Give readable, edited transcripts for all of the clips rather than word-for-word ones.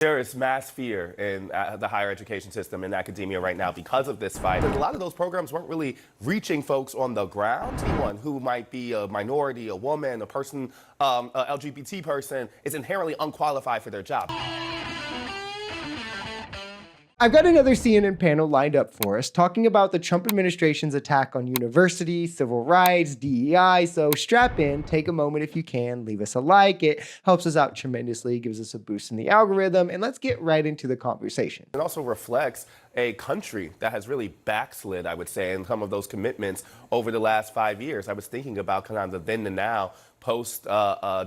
There is mass fear in the higher education system in academia right now because of this fight. And a lot of those programs weren't really reaching folks on the ground. Anyone who might be a minority, a woman, a person, a LGBT person is inherently unqualified for their job. I've got another CNN panel lined up for us talking about the Trump administration's attack on universities, civil rights, DEI. So strap in, take a moment if you can, leave us a like. It helps us out tremendously, gives us a boost in the algorithm, and let's get right into the conversation. It also reflects a country that has really backslid, I would say, in some of those commitments over the last 5 years. I was thinking about kind of the then and now post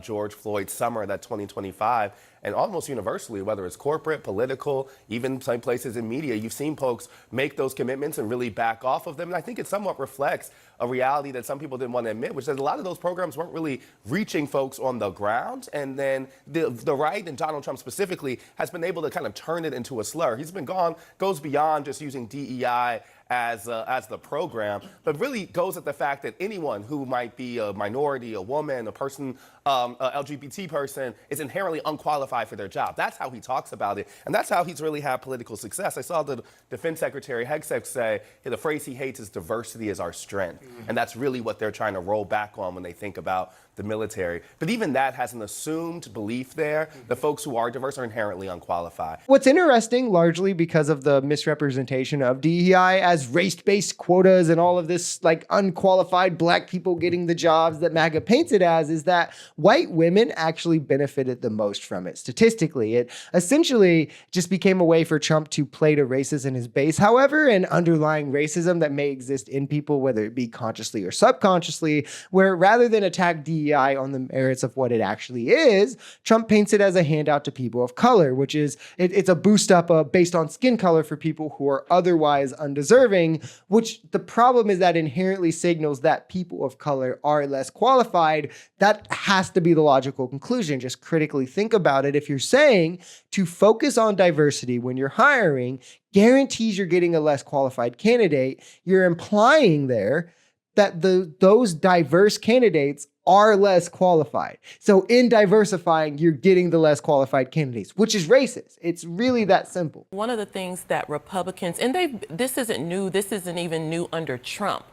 George Floyd summer, that 2025, and almost universally, whether it's corporate, political, even some places in media, you've seen folks make those commitments and really back off of them. And I think it somewhat reflects a reality that some people didn't want to admit, which is a lot of those programs weren't really reaching folks on the ground. And then the right, and Donald Trump specifically, has been able to kind of turn it into a slur. He's been goes beyond just using DEI as the program, but really goes at the fact that anyone who might be a minority, a woman, a person, a LGBT person is inherently unqualified for their job. That's how he talks about it, and that's how he's really had political success. I saw the Defense Secretary Hegseth say the phrase he hates is diversity is our strength, and that's really what they're trying to roll back on when they think about the military. But even that has an assumed belief there. The folks who are diverse are inherently unqualified. What's interesting, largely because of the misrepresentation of DEI as race-based quotas and all of this like unqualified black people getting the jobs that MAGA paints it as, is that white women actually benefited the most from it. Statistically, it essentially just became a way for Trump to play to races in his base. However, an underlying racism that may exist in people, whether it be consciously or subconsciously, where rather than attack DEI on the merits of what it actually is, Trump paints it as a handout to people of color, which is, it's a boost up based on skin color for people who are otherwise undeserving, which the problem is that inherently signals that people of color are less qualified. That has to be the logical conclusion. Just critically think about it. If you're saying to focus on diversity when you're hiring guarantees you're getting a less qualified candidate, you're implying there that those diverse candidates are less qualified. So in diversifying, you're getting the less qualified candidates, which is racist. It's really that simple. One of the things that Republicans, and this isn't new, this isn't even new under Trump,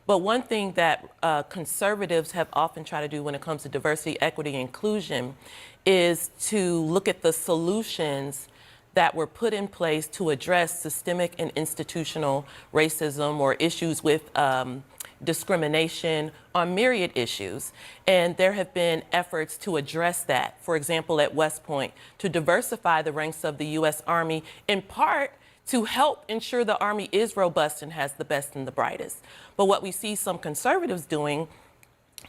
but one thing that conservatives have often tried to do when it comes to diversity, equity, inclusion is to look at the solutions that were put in place to address systemic and institutional racism or issues with discrimination on myriad issues. And there have been efforts to address that. For example, at West Point, to diversify the ranks of the U.S. Army, in part to help ensure the Army is robust and has the best and the brightest. But what we see some conservatives doing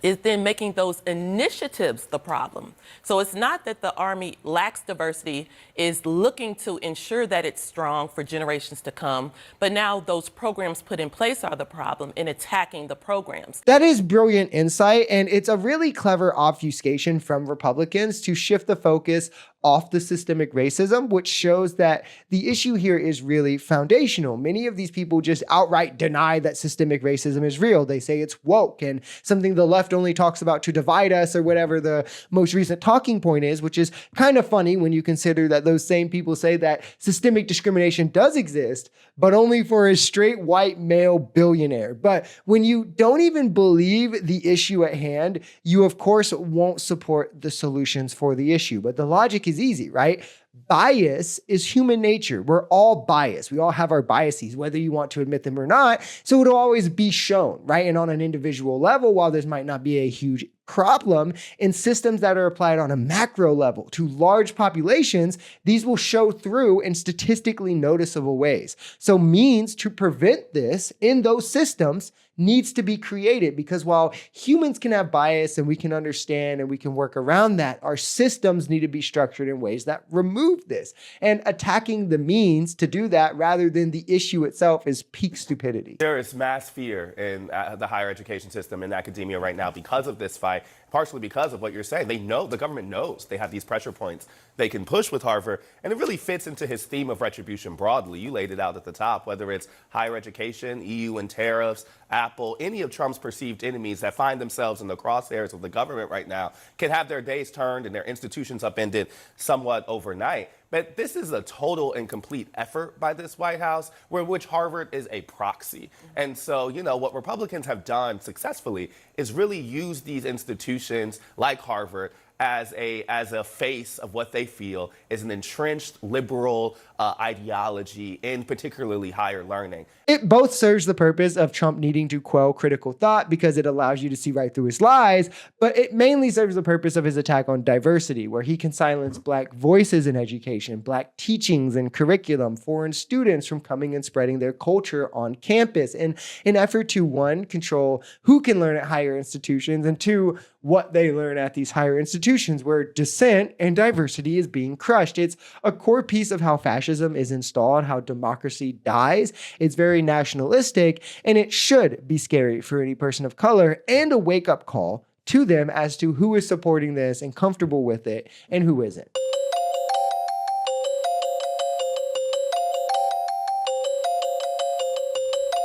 is then making those initiatives the problem. So it's not that the Army lacks diversity, is looking to ensure that it's strong for generations to come, but now those programs put in place are the problem in attacking the programs. That is brilliant insight, and it's a really clever obfuscation from Republicans to shift the focus off the systemic racism, which shows that the issue here is really foundational. Many of these people just outright deny that systemic racism is real. They say it's woke and something the left only talks about to divide us, or whatever the most recent talking point is, which is kind of funny when you consider that those same people say that systemic discrimination does exist, but only for a straight white male billionaire. But when you don't even believe the issue at hand, you of course won't support the solutions for the issue. But the logic is easy, right? Bias is human nature. We're all biased. We all have our biases, whether you want to admit them or not. So it'll always be shown, right? And on an individual level, while this might not be a huge problem, in systems that are applied on a macro level to large populations, these will show through in statistically noticeable ways. So means to prevent this in those systems needs to be created, because while humans can have bias and we can understand and we can work around that, our systems need to be structured in ways that remove this. And attacking the means to do that rather than the issue itself is peak stupidity. There is mass fear in the higher education system in academia right now because of this fight, partially because of what you're saying. They know, the government knows they have these pressure points they can push with Harvard. And it really fits into his theme of retribution broadly. You laid it out at the top, whether it's higher education, EU and tariffs, Apple, any of Trump's perceived enemies that find themselves in the crosshairs of the government right now can have their days turned and their institutions upended somewhat overnight. But this is a total and complete effort by this White House, which Harvard is a proxy. And so, what Republicans have done successfully is really use these institutions like Harvard as a face of what they feel is an entrenched liberal ideology in particularly higher learning. It both serves the purpose of Trump needing to quell critical thought because it allows you to see right through his lies, but it mainly serves the purpose of his attack on diversity, where he can silence Black voices in education, Black teachings and curriculum, foreign students from coming and spreading their culture on campus in an effort to, one, control who can learn at higher institutions, and two, what they learn at these higher institutions where dissent and diversity is being crushed. It's a core piece of how fascism is installed, how democracy dies. It's very nationalistic, and it should be scary for any person of color and a wake-up call to them as to who is supporting this and comfortable with it and who isn't.